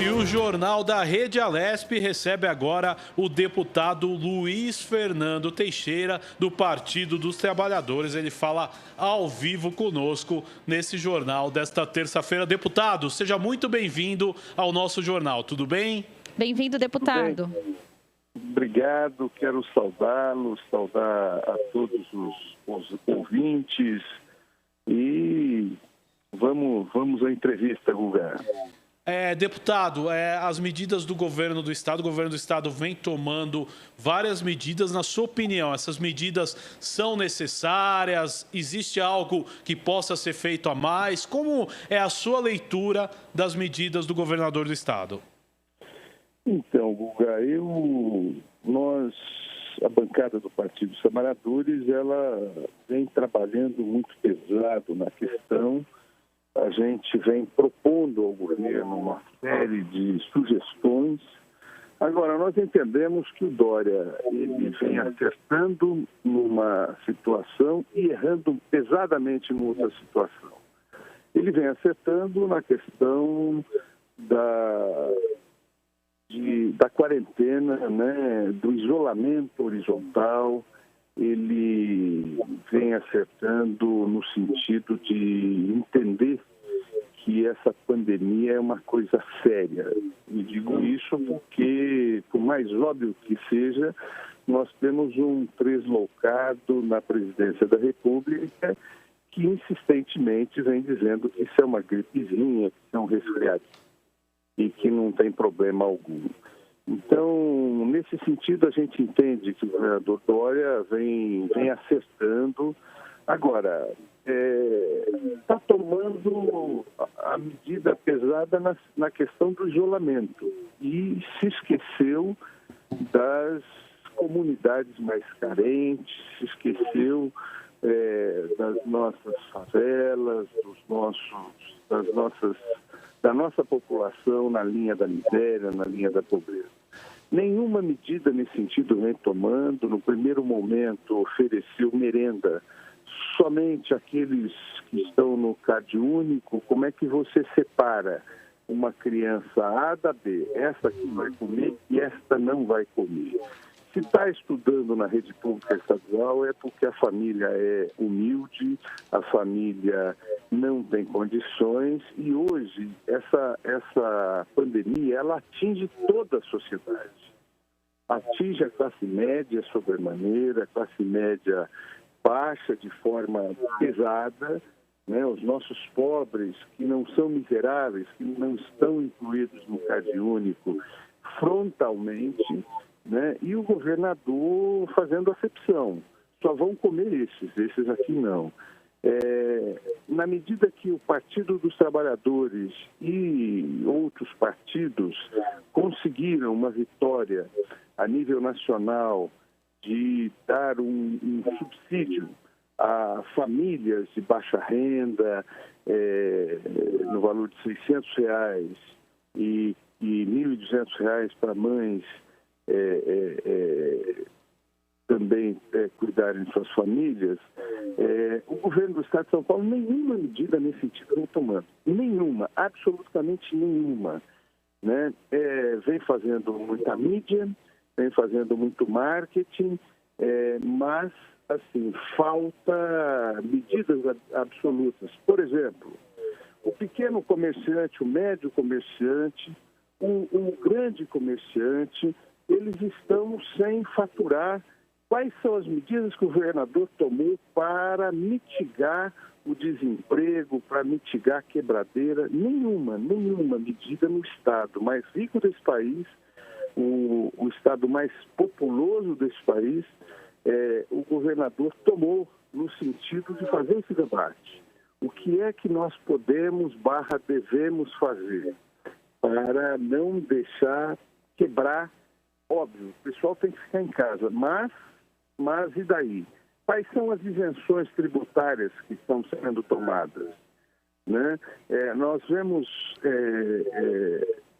E o Jornal da Rede Alesp recebe agora o deputado Luiz Fernando Teixeira, do Partido dos Trabalhadores. Ele fala ao vivo conosco nesse jornal desta terça-feira. Deputado, seja muito bem-vindo ao nosso jornal. Tudo bem? Bem-vindo, deputado. Obrigado, quero saudá-lo, saudar a todos os ouvintes e vamos à entrevista, Guga. Deputado, as medidas do governo do Estado, o governo do Estado vem tomando várias medidas. Na sua opinião, essas medidas são necessárias? Existe algo que possa ser feito a mais? Como é a sua leitura das medidas do governador do Estado? Então, Guga, a bancada do Partido dos Trabalhadores, ela vem trabalhando muito pesado na questão. A gente vem propondo ao governo uma série de sugestões. Agora, nós entendemos que o Dória ele vem acertando numa situação e errando pesadamente em outra situação. Ele vem acertando na questão da quarentena, né, do isolamento horizontal. Ele vem acertando no sentido de entender que essa pandemia é uma coisa séria. E digo isso porque, por mais óbvio que seja, nós temos um deslocado na presidência da República que insistentemente vem dizendo que isso é uma gripezinha, que isso é um resfriado e que não tem problema algum. Então, nesse sentido, a gente entende que o governador Dória vem acertando. Agora, está tomando a medida pesada na questão do isolamento e se esqueceu das comunidades mais carentes, se esqueceu das nossas favelas, da nossa população na linha da miséria, na linha da pobreza. Nenhuma medida nesse sentido vem tomando. No primeiro momento, ofereceu merenda somente àqueles que estão no CAD único. Como é que você separa uma criança A da B? Essa aqui vai comer e esta não vai comer. Se está estudando na rede pública estadual é porque a família é humilde, a família não tem condições e hoje essa pandemia ela atinge toda a sociedade. Atinge a classe média sobremaneira, a classe média baixa de forma pesada, né? Os nossos pobres que não são miseráveis, que não estão incluídos no CAD único frontalmente, né? E o governador fazendo acepção. Só vão comer esses aqui não. Na medida que o Partido dos Trabalhadores e outros partidos conseguiram uma vitória a nível nacional de dar um subsídio a famílias de baixa renda no valor de R$600 e R$1.200 para mães também cuidarem de suas famílias, o governo do Estado de São Paulo nenhuma medida nesse sentido vem tomando. Nenhuma, absolutamente nenhuma. Né? Vem fazendo muita mídia, vem fazendo muito marketing, mas assim, falta medidas absolutas. Por exemplo, o pequeno comerciante, o médio comerciante, o grande comerciante, eles estão sem faturar. Quais são as medidas que o governador tomou para mitigar o desemprego, para mitigar a quebradeira? Nenhuma medida no estado mais rico desse país, o estado mais populoso desse país, o governador tomou no sentido de fazer esse debate. O que é que nós podemos / devemos fazer para não deixar quebrar? Óbvio, o pessoal tem que ficar em casa, mas e daí? Quais são as isenções tributárias que estão sendo tomadas? Né? Nós vemos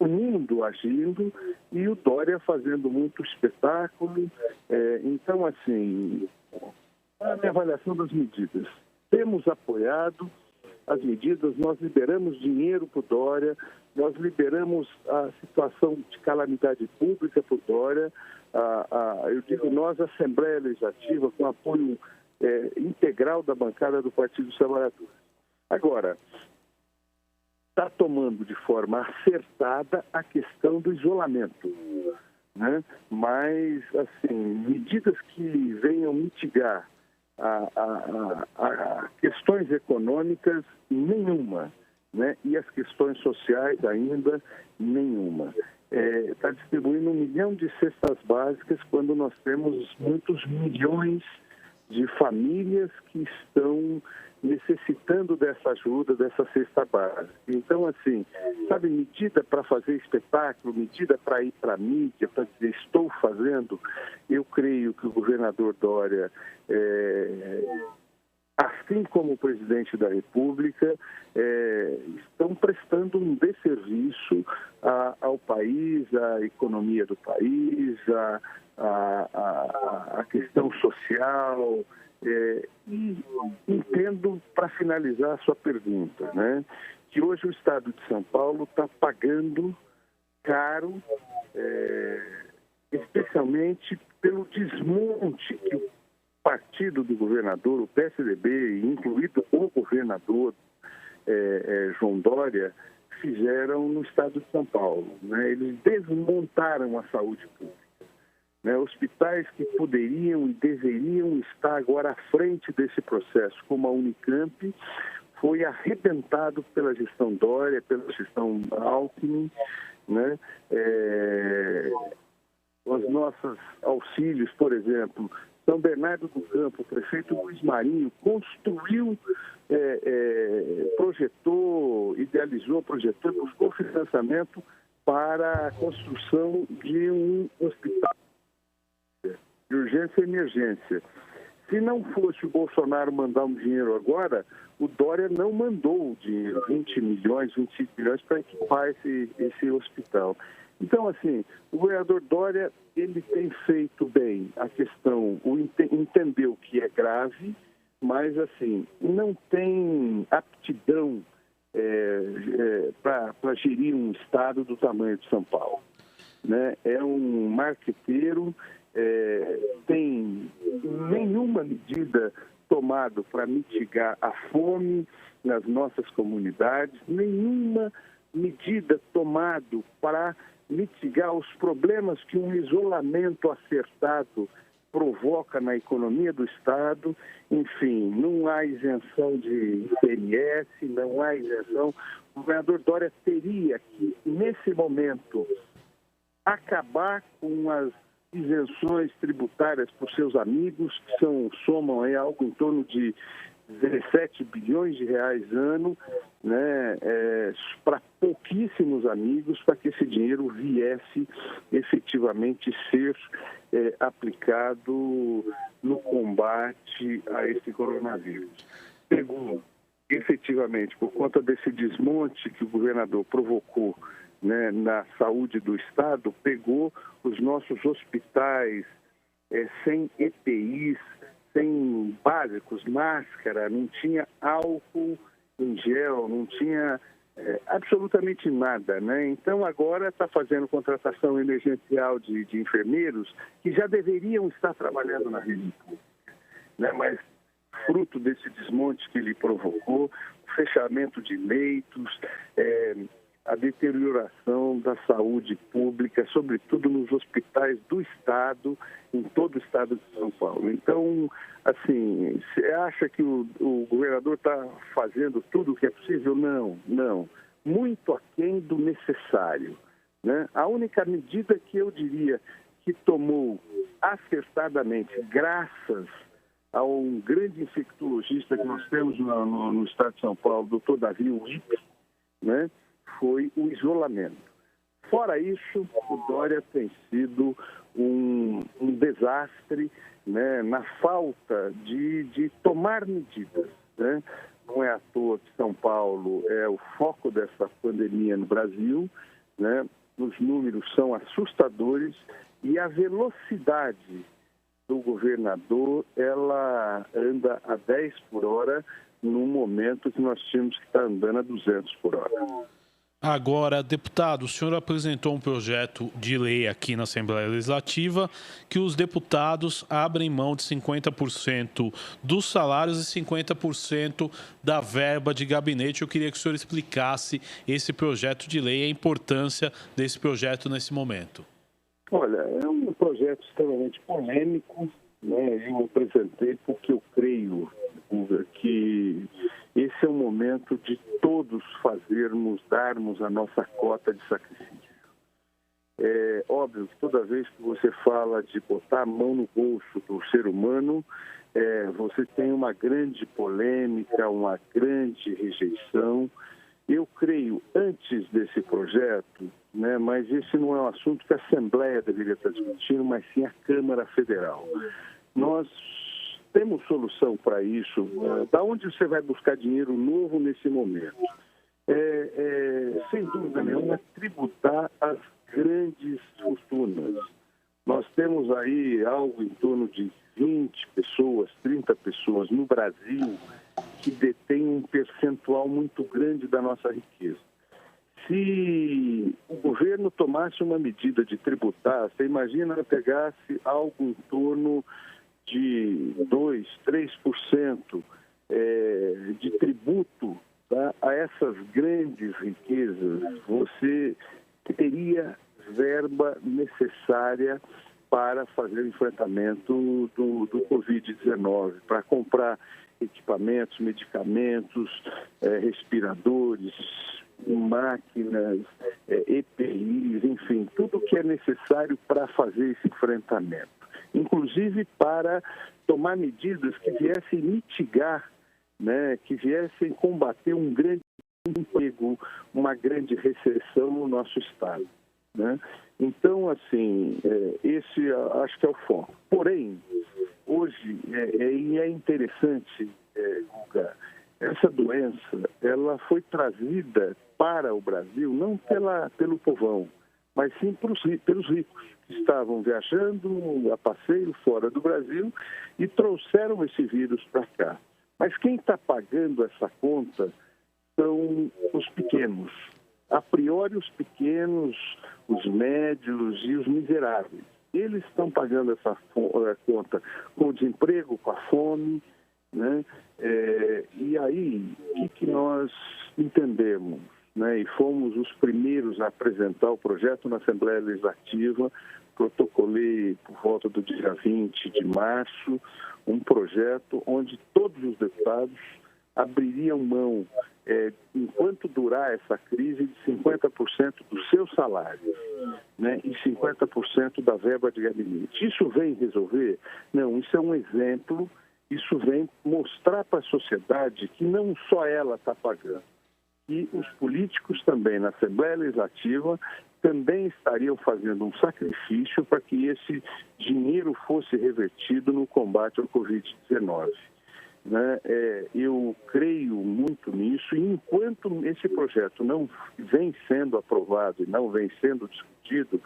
o mundo agindo e o Dória fazendo muito espetáculo. Então, assim, a minha avaliação das medidas. Temos apoiado as medidas, nós liberamos dinheiro para o Dória, nós liberamos a situação de calamidade pública por Dória, eu digo nós, a Assembleia Legislativa, com apoio integral da bancada do Partido dos Trabalhadores. Agora, está tomando de forma acertada a questão do isolamento, né? Mas, assim, medidas que venham mitigar a questões econômicas, nenhuma, né? E as questões sociais ainda, nenhuma. Está distribuindo 1 milhão de cestas básicas quando nós temos muitos milhões de famílias que estão necessitando dessa ajuda, dessa cesta básica. Então, assim, sabe, medida para fazer espetáculo, medida para ir para a mídia, para dizer estou fazendo, eu creio que o governador Dória, assim como o presidente da República, estão prestando um desserviço ao país, à economia do país, à questão social. E entendo, para finalizar a sua pergunta, né, que hoje o Estado de São Paulo está pagando caro, especialmente pelo desmonte que o partido do governador, o PSDB, incluído o governador João Dória, fizeram no Estado de São Paulo, né? Eles desmontaram a saúde pública. Né, hospitais que poderiam e deveriam estar agora à frente desse processo, como a Unicamp, foi arrebentado pela gestão Dória, pela gestão Alckmin, né? Os nossos auxílios, por exemplo, São Bernardo do Campo, o prefeito Luiz Marinho construiu, projetou, buscou financiamento para a construção de um hospital de urgência e emergência. Se não fosse o Bolsonaro mandar um dinheiro agora, o Dória não mandou o dinheiro, 20 milhões, 25 milhões, para equipar esse hospital. Então, assim, o governador Dória, ele tem feito bem a questão, entendeu que é grave, mas, assim, não tem aptidão para gerir um estado do tamanho de São Paulo, né? É um marqueteiro. Tem nenhuma medida tomada para mitigar a fome nas nossas comunidades, nenhuma medida tomada para mitigar os problemas que um isolamento acertado provoca na economia do Estado. Enfim, não há isenção de ICMS, não há isenção. O governador Dória teria que, nesse momento, acabar com as isenções tributárias por seus amigos, que somam aí algo em torno de 17 bilhões de reais ano, né, para pouquíssimos amigos, para que esse dinheiro viesse efetivamente ser aplicado no combate a esse coronavírus. Segundo, efetivamente, por conta desse desmonte que o governador provocou, né, na saúde do Estado, pegou os nossos hospitais sem EPIs, sem básicos, máscara, não tinha álcool em gel, não tinha absolutamente nada, né? Então agora está fazendo contratação emergencial de enfermeiros que já deveriam estar trabalhando na rede pública, né? Mas fruto desse desmonte que ele provocou, o fechamento de leitos, a deterioração da saúde pública, sobretudo nos hospitais do Estado, em todo o Estado de São Paulo. Então, assim, você acha que o governador está fazendo tudo o que é possível? Não. Muito aquém do necessário, né? A única medida que eu diria que tomou acertadamente, graças a um grande infectologista que nós temos no Estado de São Paulo, doutor Davi Wipp, né, foi o isolamento. Fora isso, o Dória tem sido um desastre, né, na falta de tomar medidas, né? Não é à toa que São Paulo é o foco dessa pandemia no Brasil, né? Os números são assustadores e a velocidade do governador, ela anda a 10 por hora num momento que nós tínhamos que estar andando a 200 por hora. Agora, deputado, o senhor apresentou um projeto de lei aqui na Assembleia Legislativa que os deputados abrem mão de 50% dos salários e 50% da verba de gabinete. Eu queria que o senhor explicasse esse projeto de lei e a importância desse projeto nesse momento. Olha, é um projeto extremamente polêmico, né? Eu apresentei porque eu creio que esse é o momento de todos darmos a nossa cota de sacrifício. É óbvio que toda vez que você fala de botar a mão no bolso do ser humano, você tem uma grande polêmica, uma grande rejeição. Eu creio, antes desse projeto, né, mas esse não é um assunto que a Assembleia deveria estar discutindo, mas sim a Câmara Federal. Nós temos solução para isso. Da onde você vai buscar dinheiro novo nesse momento? Sem dúvida nenhuma, tributar as grandes fortunas. Nós temos aí algo em torno de 20 pessoas, 30 pessoas no Brasil que detêm um percentual muito grande da nossa riqueza. Se o governo tomasse uma medida de tributar, você imagina pegasse algo em torno de 2%, 3% de tributo, tá, a essas grandes riquezas, você teria verba necessária para fazer o enfrentamento do Covid-19, para comprar equipamentos, medicamentos, respiradores, máquinas, EPIs, enfim, tudo que é necessário para fazer esse enfrentamento. Inclusive para tomar medidas que viessem mitigar, né, que viessem combater um grande emprego, uma grande recessão no nosso Estado, né? Então, assim, esse acho que é o foco. Porém, hoje, é interessante, Guga, essa doença, ela foi trazida para o Brasil não pelo povão, mas sim pelos ricos, que estavam viajando a passeio fora do Brasil e trouxeram esse vírus para cá. Mas quem está pagando essa conta são os pequenos. A priori, os pequenos, os médios e os miseráveis. Eles estão pagando essa conta com o desemprego, com a fome, né? E aí, o que nós entendemos? Né? E fomos os primeiros a apresentar o projeto na Assembleia Legislativa, protocolei por volta do dia 20 de março, um projeto onde todos os deputados abririam mão, enquanto durar essa crise, de 50% dos seus salários, né, e 50% da verba de gabinete. Isso vem resolver? Não, isso é um exemplo, isso vem mostrar para a sociedade que não só ela está pagando, e os políticos também na Assembleia Legislativa também estariam fazendo um sacrifício para que esse dinheiro fosse revertido no combate ao Covid-19. Né? Eu creio muito nisso, e enquanto esse projeto não vem sendo aprovado e não vem sendo discutido,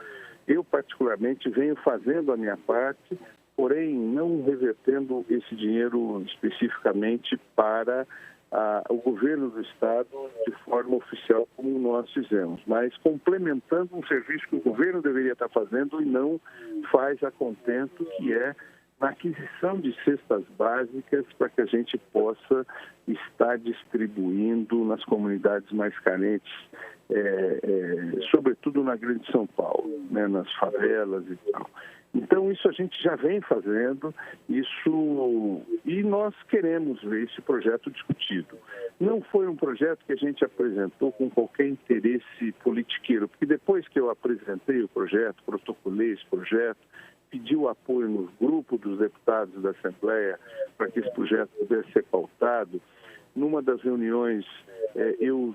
eu particularmente venho fazendo a minha parte, porém não revertendo esse dinheiro especificamente para o governo do Estado de forma oficial, como nós fizemos, mas complementando um serviço que o governo deveria estar fazendo e não faz a contento, que é na aquisição de cestas básicas para que a gente possa estar distribuindo nas comunidades mais carentes, sobretudo na Grande São Paulo, né, nas favelas e tal. Então, isso a gente já vem fazendo, e nós queremos ver esse projeto discutido. Não foi um projeto que a gente apresentou com qualquer interesse politiqueiro, porque depois que eu apresentei o projeto, protocolei esse projeto, pedi o apoio no grupo dos deputados da Assembleia para que esse projeto pudesse ser pautado. Numa das reuniões, eu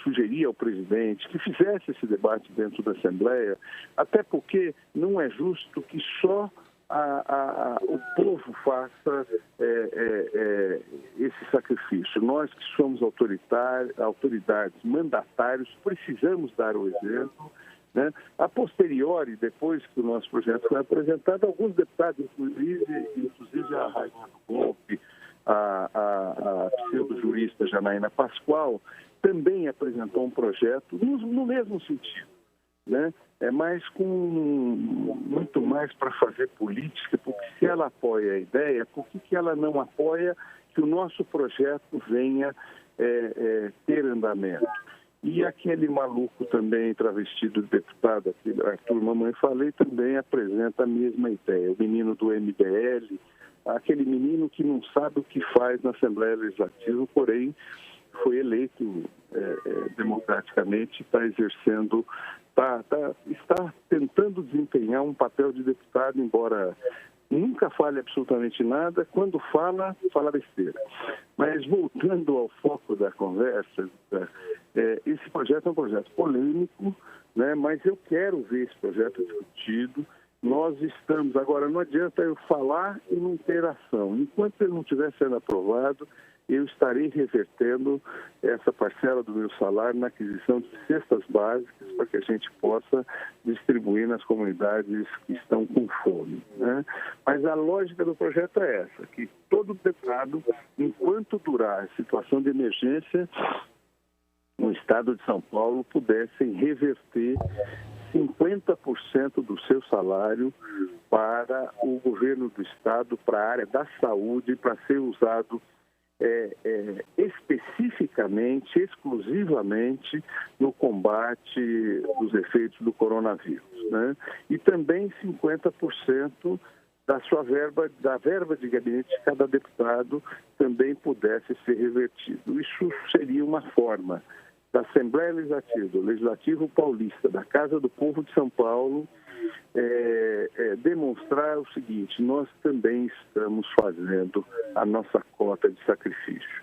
sugeri ao presidente que fizesse esse debate dentro da Assembleia, até porque não é justo que só o povo faça esse sacrifício. Nós que somos autoridades, mandatários, precisamos dar o exemplo. Né? A posteriori, depois que o nosso projeto foi apresentado, alguns deputados, inclusive a Rainha do Golpe, a pseudo-jurista Janaína Pascoal, também apresentou um projeto no mesmo sentido, né? Mas com muito mais para fazer política, porque se ela apoia a ideia, por que ela não apoia que o nosso projeto venha ter andamento? E aquele maluco também, travestido de deputado, aquele Arthur Mamãe Falei, também apresenta a mesma ideia. O menino do MBL, aquele menino que não sabe o que faz na Assembleia Legislativa, porém foi eleito democraticamente, está exercendo, está tentando desempenhar um papel de deputado, embora nunca fale absolutamente nada, quando fala besteira. Mas voltando ao foco da conversa, esse projeto é um projeto polêmico, né? Mas eu quero ver esse projeto discutido. Nós estamos, agora não adianta eu falar e não ter ação. Enquanto ele não estiver sendo aprovado, eu estarei revertendo essa parcela do meu salário na aquisição de cestas básicas para que a gente possa distribuir nas comunidades que estão com fome, né? Mas a lógica do projeto é essa, que todo deputado, enquanto durar a situação de emergência, no estado de São Paulo pudessem reverter 50% do seu salário para o governo do estado, para a área da saúde, para ser usado especificamente, exclusivamente no combate dos efeitos do coronavírus, né? E também 50% da sua verba, da verba de gabinete de cada deputado também pudesse ser revertido. Isso seria uma forma da Assembleia Legislativa, do Legislativo Paulista, da Casa do Povo de São Paulo, demonstrar o seguinte: nós também estamos fazendo a nossa cota de sacrifício.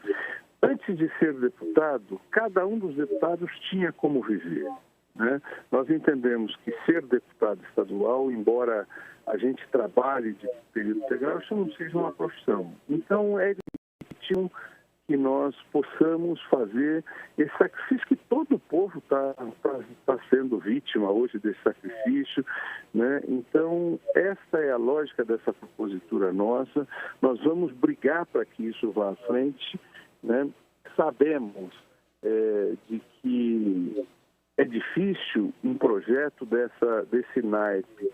Antes de ser deputado, cada um dos deputados tinha como viver, né? Nós entendemos que ser deputado estadual, embora a gente trabalhe de período integral, isso não seja uma profissão. Então, é legítimo que nós possamos fazer esse sacrifício, que todo o povo está sendo vítima hoje desse sacrifício, né? Então, esta é a lógica dessa propositura nossa. Nós vamos brigar para que isso vá à frente, né? Sabemos de que é difícil um projeto desse naipe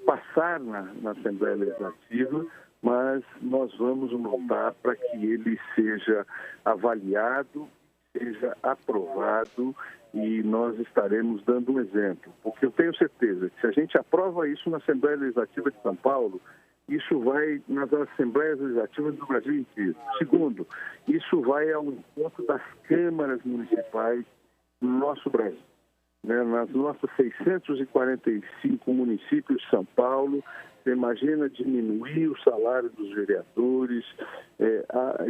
passar na Assembleia Legislativa, mas nós vamos lutar para que ele seja avaliado, seja aprovado, e nós estaremos dando um exemplo. Porque eu tenho certeza que se a gente aprova isso na Assembleia Legislativa de São Paulo, isso vai nas Assembleias Legislativas do Brasil inteiro. Segundo, isso vai ao encontro das câmaras municipais do nosso Brasil, né? Nas nossas 645 municípios de São Paulo, você imagina diminuir o salário dos vereadores,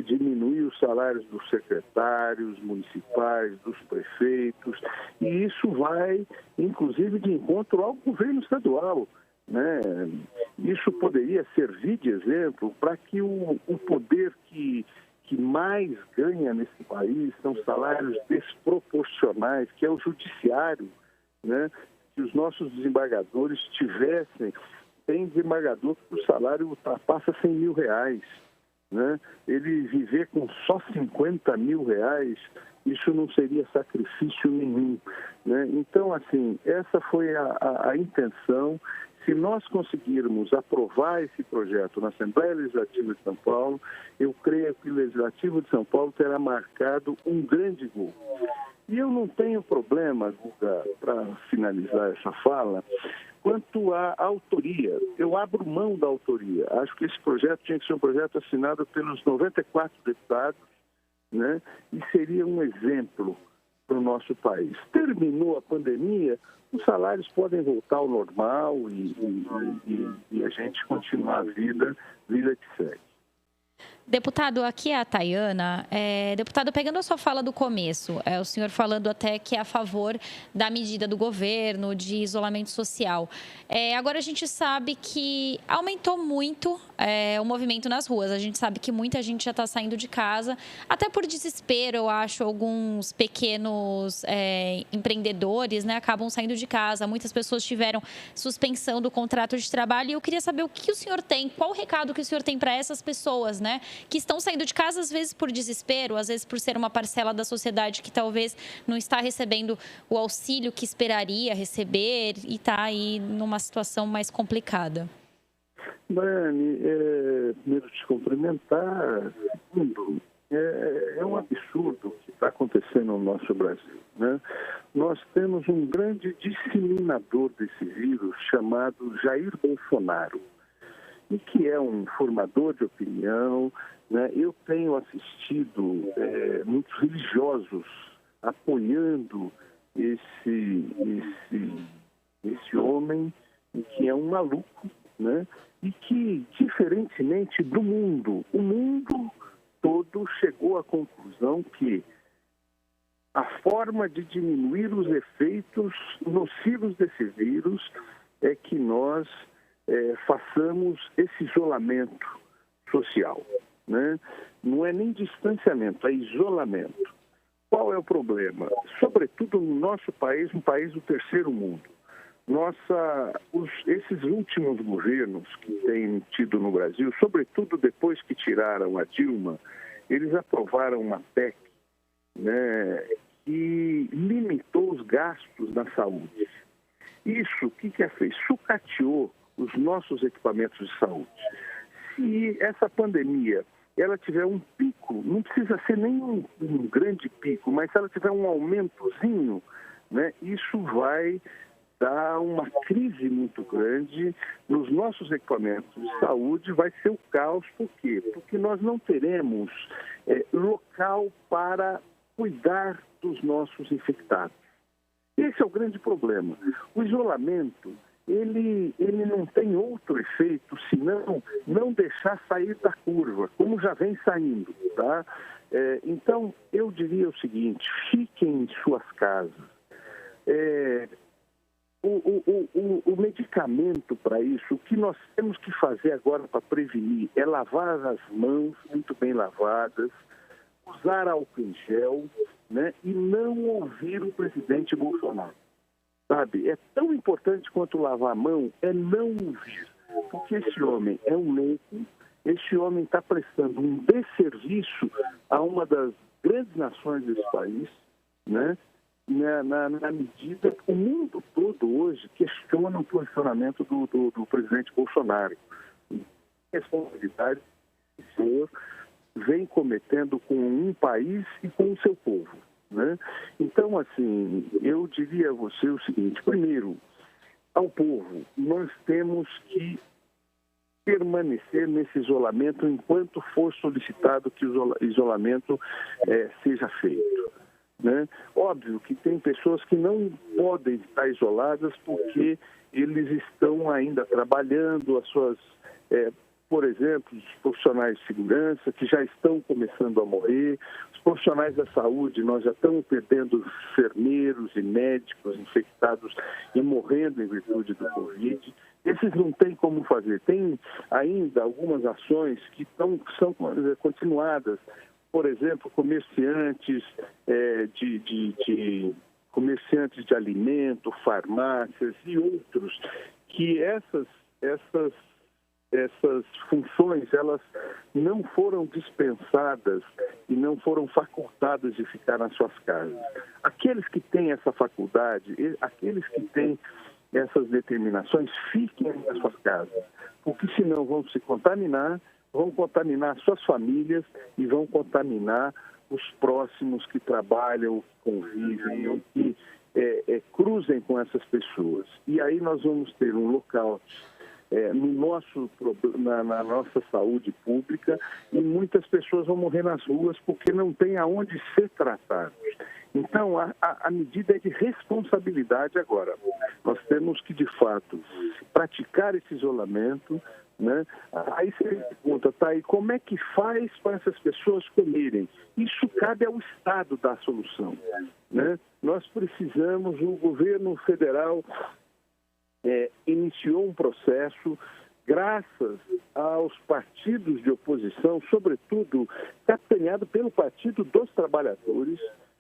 diminuir os salários dos secretários municipais, dos prefeitos, e isso vai, inclusive, de encontro ao governo estadual, né? Isso poderia servir de exemplo para que o poder que mais ganha nesse país são salários desproporcionais, que é o judiciário, né? Que os nossos desembargadores tivessem. Tem desembargador que o salário ultrapassa 100 mil reais, né? Ele viver com só 50 mil reais, isso não seria sacrifício nenhum, né? Então, assim, essa foi a intenção. Se nós conseguirmos aprovar esse projeto na Assembleia Legislativa de São Paulo, eu creio que o Legislativo de São Paulo terá marcado um grande gol. E eu não tenho problema, Guga, para finalizar essa fala, quanto à autoria. Eu abro mão da autoria. Acho que esse projeto tinha que ser um projeto assinado pelos 94 deputados, né? E seria um exemplo para o nosso país. Terminou a pandemia, os salários podem voltar ao normal e a gente continuar a vida que segue. Deputado, aqui é a Tayana. Deputado, pegando a sua fala do começo, o senhor falando até que é a favor da medida do governo de isolamento social. Agora a gente sabe que aumentou muito o movimento nas ruas. A gente sabe que muita gente já está saindo de casa, até por desespero, eu acho, alguns pequenos empreendedores, né, acabam saindo de casa. Muitas pessoas tiveram suspensão do contrato de trabalho e eu queria saber o que o senhor tem, qual o recado que o senhor tem para essas pessoas, né, que estão saindo de casa, às vezes por desespero, às vezes por ser uma parcela da sociedade que talvez não está recebendo o auxílio que esperaria receber e está aí numa situação mais complicada. Dani, primeiro te cumprimentar. Segundo, é um absurdo o que está acontecendo no nosso Brasil, né? Nós temos um grande disseminador desse vírus chamado Jair Bolsonaro, e que é um formador de opinião, né? Eu tenho assistido muitos religiosos apoiando esse homem, que é um maluco, né? E que, diferentemente do mundo, o mundo todo chegou à conclusão que a forma de diminuir os efeitos nocivos desse vírus é que nós façamos esse isolamento social, né? Não é nem distanciamento, é isolamento. Qual é o problema? Sobretudo no nosso país, um país do terceiro mundo. Esses últimos governos que tem tido no Brasil, sobretudo depois que tiraram a Dilma, eles aprovaram uma PEC, né, que limitou os gastos na saúde. Isso, o que fez? Sucateou os nossos equipamentos de saúde. Se essa pandemia ela tiver um pico, não precisa ser nem um grande pico, mas se ela tiver um aumentozinho, né, isso vai dar uma crise muito grande nos nossos equipamentos de saúde, vai ser o caos. Por quê? Porque nós não teremos local para cuidar dos nossos infectados. Esse é o grande problema. O isolamento, ele não tem outro efeito senão não deixar sair da curva, como já vem saindo, tá? Então, eu diria o seguinte: fiquem em suas casas. O medicamento para isso, o que nós temos que fazer agora para prevenir é lavar as mãos muito bem lavadas, usar álcool em gel, né, e não ouvir o presidente Bolsonaro. Sabe? É tão importante quanto lavar a mão é não ouvir, porque esse homem é um louco, esse homem está prestando um desserviço a uma das grandes nações desse país, né? Na medida que o mundo todo hoje questiona o posicionamento do presidente Bolsonaro. A responsabilidade que o senhor vem cometendo com um país e com o seu povo, né? Então, assim, eu diria a você o seguinte: primeiro, ao povo, nós temos que permanecer nesse isolamento enquanto for solicitado que o isolamento seja feito, né? Óbvio que tem pessoas que não podem estar isoladas porque eles estão ainda trabalhando, as suas, por exemplo, os profissionais de segurança que já estão começando a morrer, os profissionais da saúde, nós já estamos perdendo enfermeiros e médicos infectados e morrendo em virtude do Covid. Esses não tem como fazer. Tem ainda algumas ações que são continuadas. Por exemplo, comerciantes comerciantes de alimento, farmácias e outros, que essas funções elas não foram dispensadas e não foram facultadas de ficar nas suas casas. Aqueles que têm essa faculdade, aqueles que têm essas determinações, fiquem nas suas casas, porque senão vão se contaminar, vão contaminar suas famílias e vão contaminar os próximos que trabalham, convivem ou que cruzem com essas pessoas. E aí nós vamos ter um local na nossa saúde pública e muitas pessoas vão morrer nas ruas porque não tem aonde ser tratados. Então, a medida é de responsabilidade agora. Nós temos que, de fato, praticar esse isolamento, né? Aí você pergunta, tá, e como é que faz para essas pessoas comerem? Isso cabe ao Estado dar a solução, né? Nós precisamos, o governo federal iniciou um processo, graças aos partidos de oposição, sobretudo capitaneado pelo Partido dos Trabalhadores,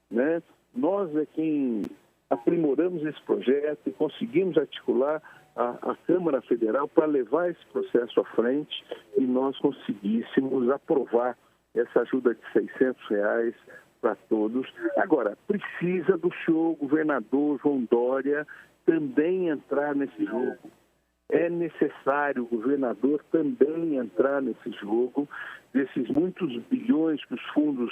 né? Nós é quem aprimoramos esse projeto e conseguimos articular a Câmara Federal para levar esse processo à frente e nós conseguíssemos aprovar essa ajuda de R$600 para todos. Agora, precisa do senhor governador João Dória também entrar nesse jogo. É necessário o governador também entrar nesse jogo, desses muitos bilhões que os fundos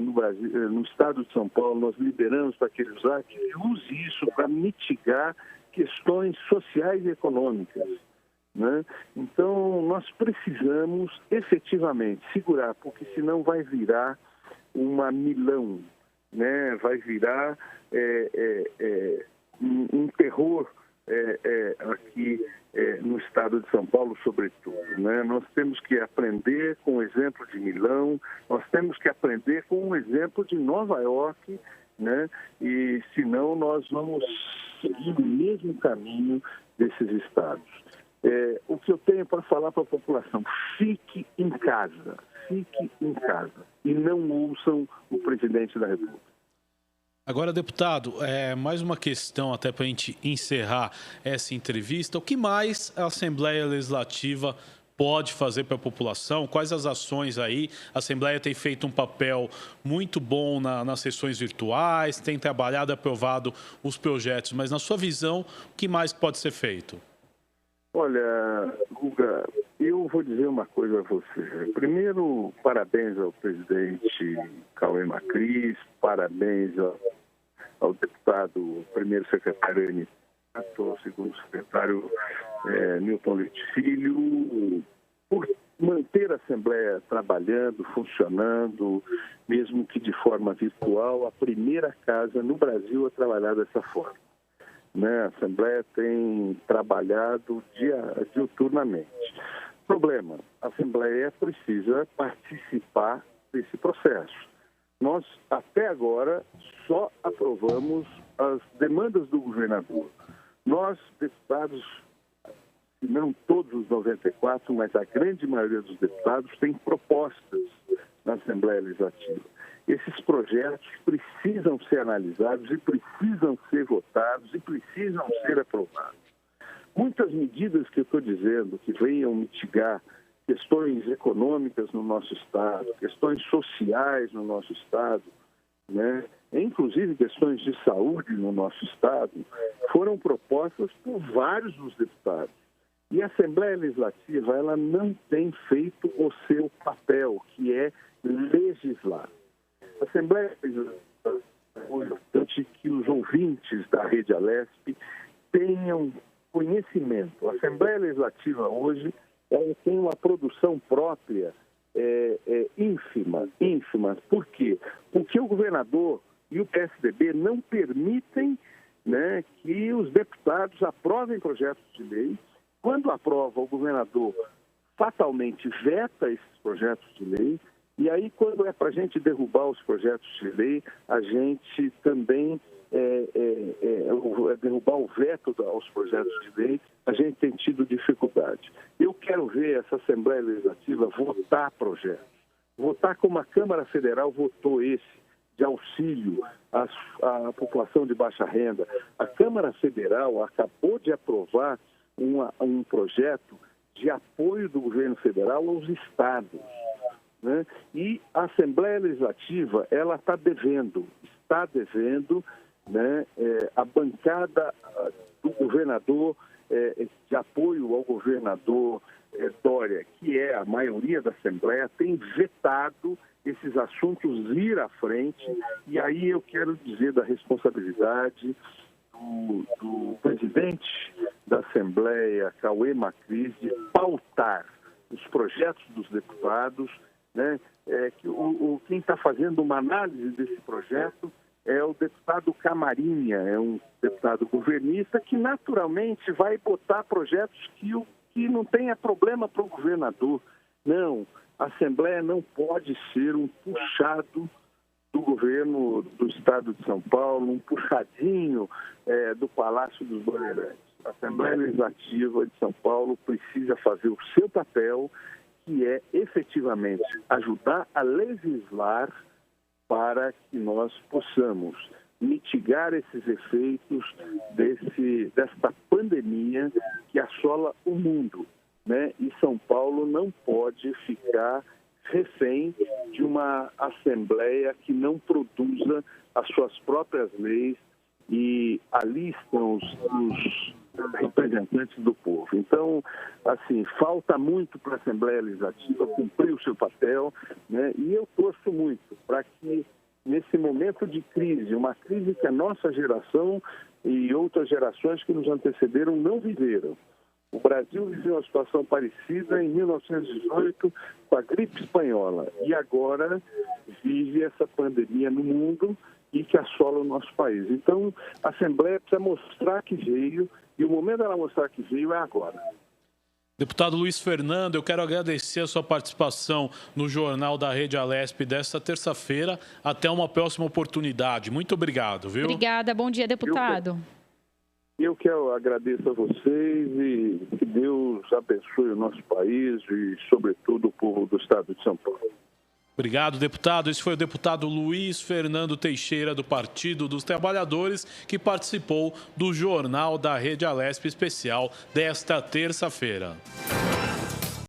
no Brasil, no estado de São Paulo, nós liberamos para que ele usar, que ele use isso para mitigar questões sociais e econômicas, né? Então, nós precisamos efetivamente segurar, porque senão vai virar uma milão, né? Vai virar um terror aqui no estado de São Paulo, sobretudo, né? Nós temos que aprender com o exemplo de Milão, nós temos que aprender com o exemplo de Nova York, né? E senão nós vamos seguir o mesmo caminho desses estados. O que eu tenho para falar para a população: fique em casa e não ouçam o presidente da República. Agora, deputado, mais uma questão até para a gente encerrar essa entrevista. O que mais a Assembleia Legislativa pode fazer para a população? Quais as ações aí? A Assembleia tem feito um papel muito bom nas sessões virtuais, tem trabalhado e aprovado os projetos, mas na sua visão, o que mais pode ser feito? Olha, Guga, eu vou dizer uma coisa a você. Primeiro, parabéns ao presidente Cauê Macris, parabéns ao deputado, primeiro secretário ao segundo secretário Newton Leite Filho, por manter a Assembleia trabalhando, funcionando, mesmo que de forma virtual, a primeira casa no Brasil a trabalhar dessa forma, né? A Assembleia tem trabalhado diuturnamente. Problema: a Assembleia precisa participar desse processo. Nós, até agora, só aprovamos as demandas do governador. Nós, deputados, não todos os 94, mas a grande maioria dos deputados tem propostas na Assembleia Legislativa. Esses projetos precisam ser analisados e precisam ser votados e precisam ser aprovados. Muitas medidas que eu estou dizendo que venham mitigar questões econômicas no nosso estado, questões sociais no nosso estado, né? Inclusive questões de saúde no nosso estado, foram propostas por vários dos deputados. E a Assembleia Legislativa, ela não tem feito o seu papel, que é legislar. A Assembleia Legislativa é importante que os ouvintes da Rede Alesp tenham conhecimento. A Assembleia Legislativa hoje ela tem uma produção própria ínfima. Por quê? Porque o governador e o PSDB não permitem, né, que os deputados aprovem projetos de lei. Quando aprova, o governador fatalmente veta esses projetos de lei. E aí, quando é para a gente derrubar os projetos de lei, a gente também derrubar o veto aos projetos de lei, a gente tem tido dificuldade. Eu quero ver essa Assembleia Legislativa votar projetos. Votar como a Câmara Federal votou esse, de auxílio à população de baixa renda. A Câmara Federal acabou de aprovar um projeto de apoio do governo federal aos estados, né? E a Assembleia Legislativa, ela está devendo, né, a bancada do governador, de apoio ao governador Dória, que é a maioria da Assembleia, tem vetado esses assuntos ir à frente. E aí eu quero dizer da responsabilidade do presidente da Assembleia, Cauê Macris, de pautar os projetos dos deputados, né? Quem está fazendo uma análise desse projeto é o deputado Camarinha, é um deputado governista que naturalmente vai botar projetos que não tenha problema para o governador. Não, a Assembleia não pode ser um puxado do governo do estado de São Paulo, um puxadinho do Palácio dos Bandeirantes. A Assembleia Legislativa de São Paulo precisa fazer o seu papel, que é efetivamente ajudar a legislar para que nós possamos mitigar esses efeitos desta pandemia que assola o mundo, né? E São Paulo não pode ficar refém de uma Assembleia que não produza as suas próprias leis, e ali estão os representantes do povo. Então, assim, falta muito para a Assembleia Legislativa cumprir o seu papel, né? E eu torço muito para que, nesse momento de crise, uma crise que a nossa geração e outras gerações que nos antecederam não viveram. O Brasil viveu uma situação parecida em 1918 com a gripe espanhola e agora vive essa pandemia no mundo e que assola o nosso país. Então, a Assembleia precisa mostrar que veio, e o momento dela mostrar que veio é agora. Deputado Luiz Fernando, eu quero agradecer a sua participação no Jornal da Rede Alesp desta terça-feira. Até uma próxima oportunidade. Muito obrigado, viu? Obrigada. Bom dia, deputado. Eu que agradeço a vocês e que Deus abençoe o nosso país e, sobretudo, o povo do estado de São Paulo. Obrigado, deputado. Esse foi o deputado Luiz Fernando Teixeira, do Partido dos Trabalhadores, que participou do Jornal da Rede Alesp especial desta terça-feira.